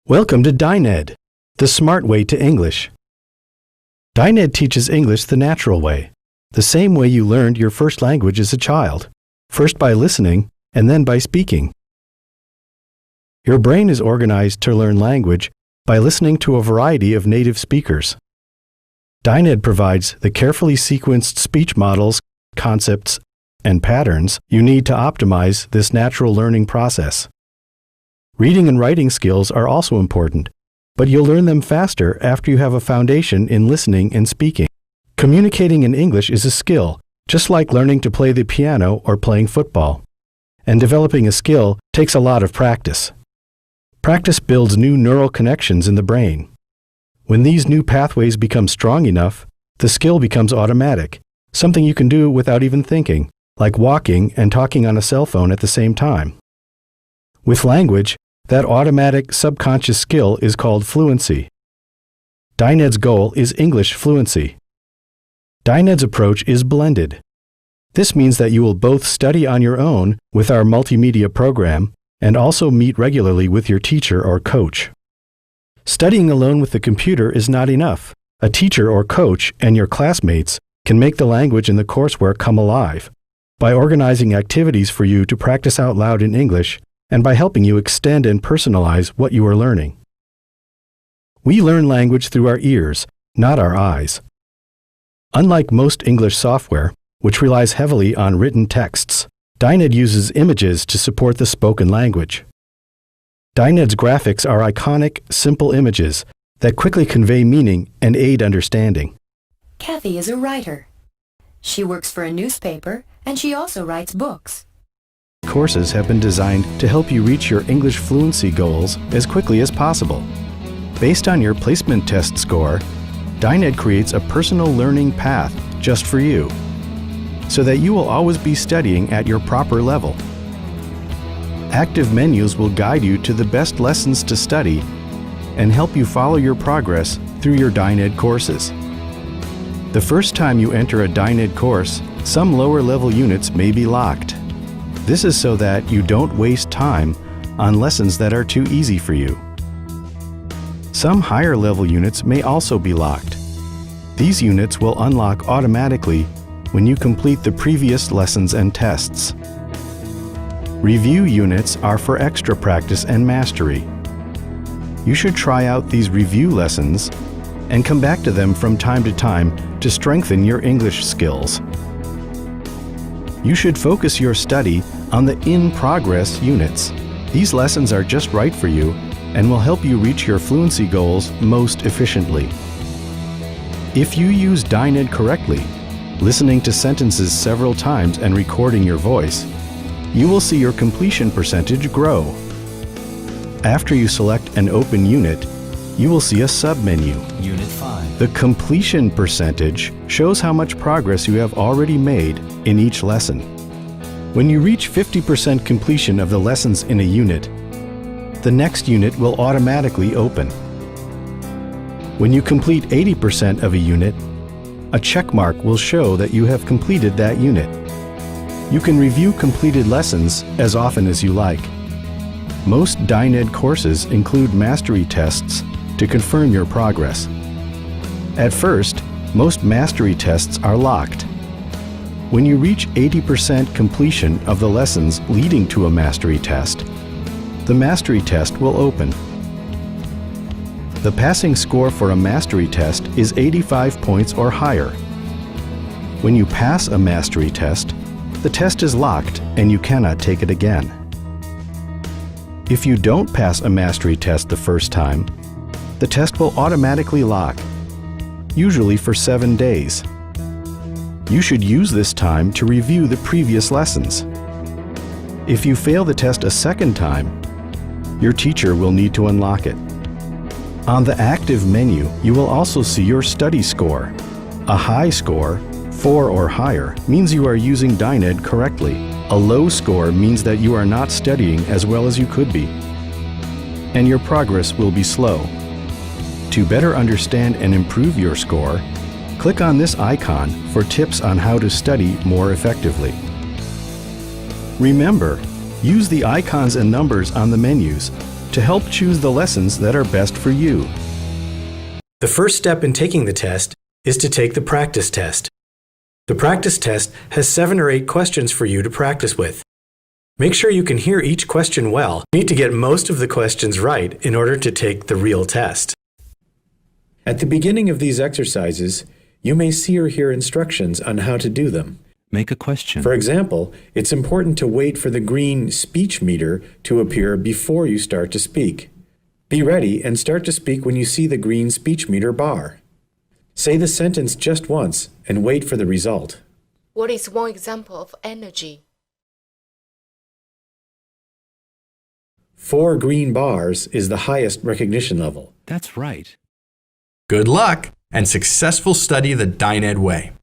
Welcome to DynEd, the smart way to English. DynEd teaches English the natural way, the same way you learned your first language as a child, first by listening and then by speaking. Your brain is organized to learn language by listening to a variety of native speakers. DynEd provides the carefully sequenced speech models, concepts, and patterns you need to optimize this natural learning process. Reading and writing skills are also important, but you'll learn them faster after you have a foundation in listening and speaking. Communicating in English is a skill, just like learning to play the piano or playing football. And developing a skill takes a lot of practice. Practice builds new neural connections in the brain. When these new pathways become strong enough, the skill becomes automatic, something you can do without even thinking, like walking and talking on a cell phone at the same time. With language, that automatic subconscious skill is called fluency. DynEd's goal is English fluency. DynEd's approach is blended. This means that you will both study on your own with our multimedia program and also meet regularly with your teacher or coach. Studying alone with the computer is not enough. A teacher or coach and your classmates can make the language in the coursework come alive by organizing activities for you to practice out loud in English and by helping you extend and personalize what you are learning. We learn language through our ears, not our eyes. Unlike most English software, which relies heavily on written texts, DynEd uses images to support the spoken language. DynEd's graphics are iconic, simple images that quickly convey meaning and aid understanding. Kathy is a writer. She works for a newspaper, and she also writes books. Courses have been designed to help you reach your English fluency goals as quickly as possible. Based on your placement test score, DynEd creates a personal learning path just for you, so that you will always be studying at your proper level. Active menus will guide you to the best lessons to study and help you follow your progress through your DynEd courses. The first time you enter a DynEd course, some lower-level units may be locked. This is so that you don't waste time on lessons that are too easy for you. Some higher-level units may also be locked. These units will unlock automatically when you complete the previous lessons and tests. Review units are for extra practice and mastery. You should try out these review lessons and come back to them from time to strengthen your English skills. You should focus your study on the in-progress units. These lessons are just right for you and will help you reach your fluency goals most efficiently. If you use DynEd correctly, listening to sentences several times and recording your voice, you will see your completion percentage grow. After you select an open unit, you will see a submenu. Unit 5. The completion percentage shows how much progress you have already made in each lesson. When you reach 50% completion of the lessons in a unit, the next unit will automatically open. When you complete 80% of a unit, a check mark will show that you have completed that unit. You can review completed lessons as often as you like. Most DynEd courses include mastery tests to confirm your progress. At first, most mastery tests are locked. When you reach 80% completion of the lessons leading to a mastery test, the mastery test will open. The passing score for a mastery test is 85 points or higher. When you pass a mastery test, the test is locked and you cannot take it again. If you don't pass a mastery test the first time, the test will automatically lock, usually for 7 days. You should use this time to review the previous lessons. If you fail the test a second time, your teacher will need to unlock it. On the active menu, you will also see your study score. A high score, 4 or higher, means you are using DynEd correctly. A low score means that you are not studying as well as you could be, and your progress will be slow. To better understand and improve your score, click on this icon for tips on how to study more effectively. Remember, use the icons and numbers on the menus to help choose the lessons that are best for you. The first step in taking the test is to take the practice test. The practice test has 7 or 8 questions for you to practice with. Make sure you can hear each question well. You need to get most of the questions right in order to take the real test. At the beginning of these exercises, you may see or hear instructions on how to do them. Make a question. For example, it's important to wait for the green speech meter to appear before you start to speak. Be ready and start to speak when you see the green speech meter bar. Say the sentence just once and wait for the result. What is one example of energy? 4 green bars is the highest recognition level. That's right. Good luck and successful study the DynEd way.